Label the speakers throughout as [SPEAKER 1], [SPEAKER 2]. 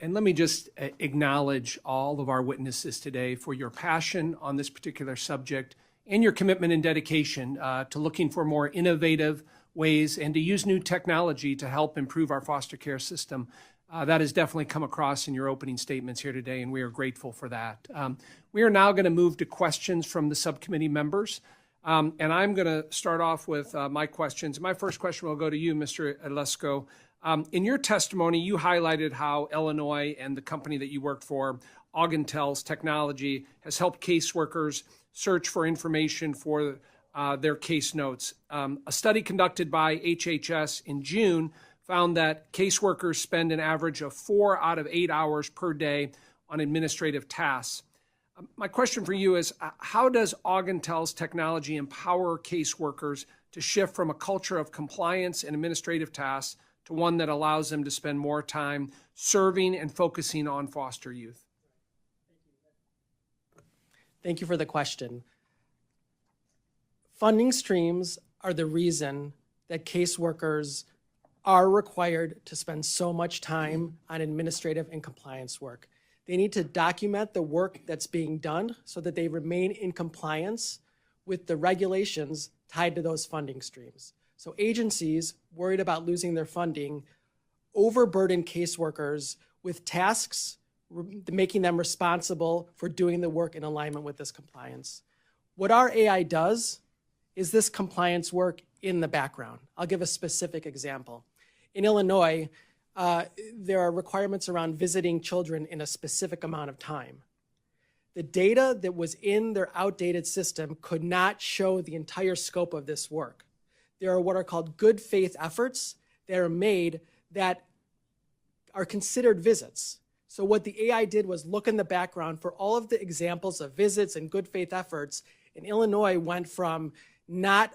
[SPEAKER 1] And let me just acknowledge all of our witnesses today for your passion on this particular subject and your commitment and dedication to looking for more innovative ways and to use new technology to help improve our foster care system. That has definitely come across in your opening statements here today, and we are grateful for that. We are now going to move to questions from the subcommittee members. And I'm going to start off with my questions. My first question will go to you, Mr. Lesko. In your testimony, you highlighted how Illinois and the company that you worked for, Augantel's technology, has helped caseworkers search for information for their case notes. A study conducted by HHS in June found that caseworkers spend an average of 4 out of 8 hours per day on administrative tasks. My question for you is, how does Augantel's technology empower caseworkers to shift from a culture of compliance and administrative tasks to one that allows them to spend more time serving and focusing on foster youth?
[SPEAKER 2] Thank you for the question. Funding streams are the reason that caseworkers are required to spend so much time on administrative and compliance work. They need to document the work that's being done so that they remain in compliance with the regulations tied to those funding streams. So agencies worried about losing their funding overburden caseworkers with tasks, making them responsible for doing the work in alignment with this compliance. What our AI does is this compliance work in the background. I'll give a specific example. In Illinois, there are requirements around visiting children in a specific amount of time. The data that was in their outdated system could not show the entire scope of this work. There are what are called good faith efforts that are made that are considered visits. So what the AI did was look in the background for all of the examples of visits and good faith efforts. And Illinois went from not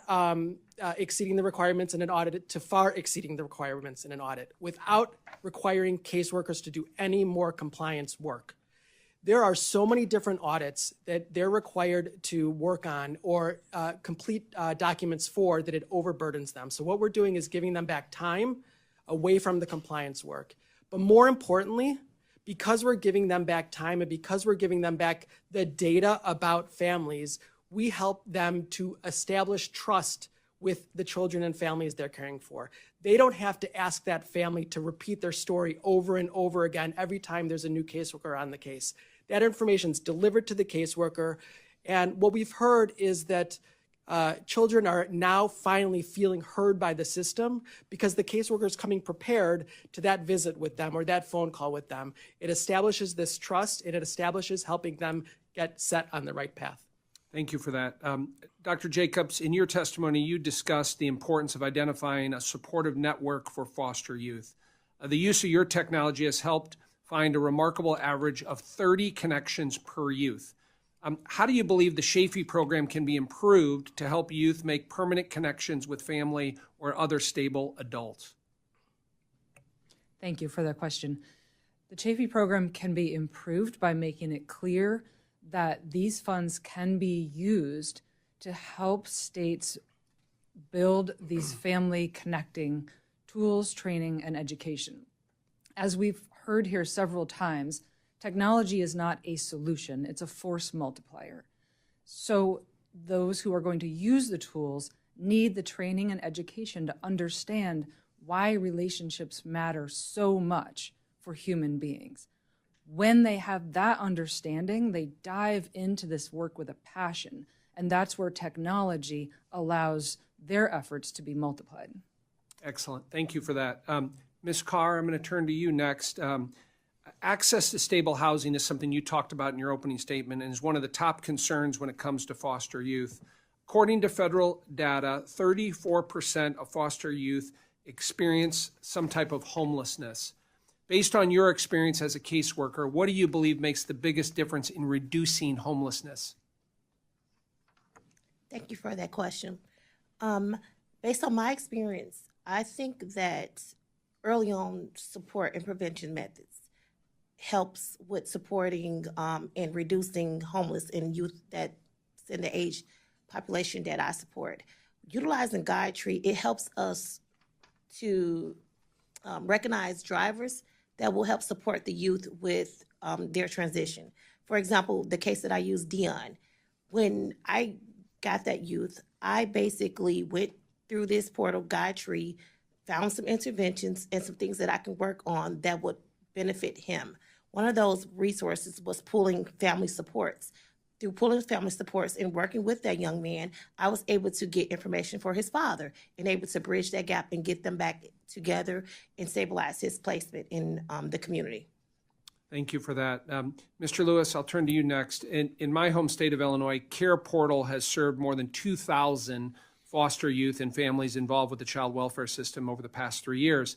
[SPEAKER 2] exceeding the requirements in an audit to far exceeding the requirements in an audit without requiring caseworkers to do any more compliance work. There are so many different audits that they're required to work on or complete documents for that it overburdens them. So what we're doing is giving them back time away from the compliance work. But more importantly, because we're giving them back time and because we're giving them back the data about families, we help them to establish trust with the children and families they're caring for. They don't have to ask that family to repeat their story over and over again every time there's a new caseworker on the case. That information is delivered to the caseworker. And what we've heard is that children are now finally feeling heard by the system because the caseworker is coming prepared to that visit with them or that phone call with them. It establishes this trust and it establishes helping them get set on the right path.
[SPEAKER 1] Thank you for that. Dr. Jacobs, in your testimony, you discussed the importance of identifying a supportive network for foster youth. The use of your technology has helped find a remarkable average of 30 connections per youth. How do you believe the SHAFE program can be improved to help youth make permanent connections with family or other stable adults?
[SPEAKER 3] Thank you for that question. The SHAFE program can be improved by making it clear that these funds can be used to help states build these family connecting tools, training, and education. As we've heard here several times, technology is not a solution, it's a force multiplier. So those who are going to use the tools need the training and education to understand why relationships matter so much for human beings. When they have that understanding, they dive into this work with a passion, and that's where technology allows their efforts to be multiplied.
[SPEAKER 1] Excellent. Thank you for that. Ms. Carr, I'm going to turn to you next. Access to stable housing is something you talked about in your opening statement and is one of the top concerns when it comes to foster youth. According to federal data, 34% of foster youth experience some type of homelessness. Based on your experience as a caseworker, what do you believe makes the biggest difference in reducing homelessness?
[SPEAKER 4] Thank you for that question. Based on my experience, I think that early on support and prevention methods helps with supporting and reducing homeless in youth that's in the age population that I support. Utilizing Guide Tree, it helps us to recognize drivers that will help support the youth with their transition. For example, the case that I used, Dion. When I got that youth, I basically went through this portal guide tree, found some interventions and some things that I can work on that would benefit him. One of those resources was pooling family supports. Through pulling family supports and working with that young man, I was able to get information for his father and able to bridge that gap and get them back together and stabilize his placement in the community.
[SPEAKER 1] Thank you for that. Mr. Lewis, I'll turn to you next. In my home state of Illinois, Care Portal has served more than 2,000 foster youth and families involved with the child welfare system over the past 3 years.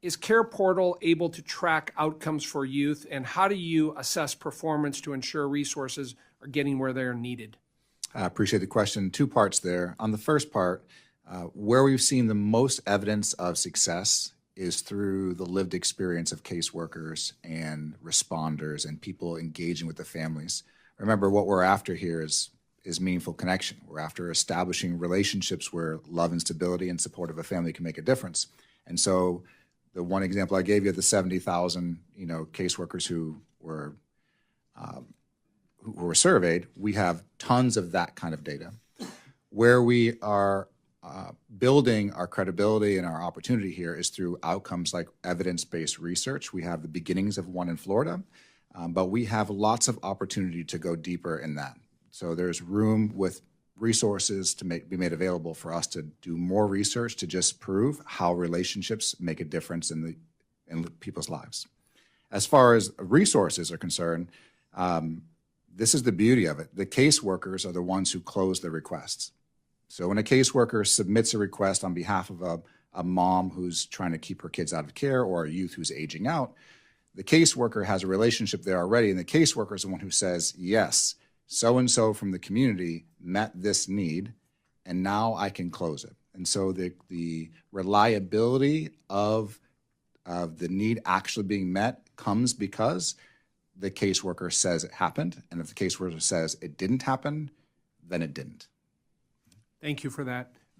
[SPEAKER 1] Is Care Portal able to track outcomes for youth, and how do you assess performance to ensure resources are getting where they're needed?
[SPEAKER 5] I appreciate the question. Two parts there. On the first part, where we've seen the most evidence of success is through the lived experience of caseworkers and responders and people engaging with the families. Remember, what we're after here is meaningful connection. We're after establishing relationships where love and stability and support of a family can make a difference. And so the one example I gave you, the 70,000 caseworkers who were surveyed, we have tons of that kind of data. Where we are building our credibility and our opportunity here is through outcomes like evidence-based research. We have the beginnings of one in Florida, but we have lots of opportunity to go deeper in that. So there's room with resources to be made available for us to do more research to just prove how relationships make a difference in people's lives. As far as resources are concerned, this is the beauty of it. The caseworkers are the ones who close the requests. So when a caseworker submits a request on behalf of a mom who's trying to keep her kids out of care or a youth who's aging out, the caseworker has a relationship there already, and the caseworker is the one who says, yes, so-and-so from the community met this need, and now I can close it. And so the reliability of the need actually being met comes because the caseworker says it happened, and if the caseworker says it didn't happen, then it didn't.
[SPEAKER 1] Thank you for that.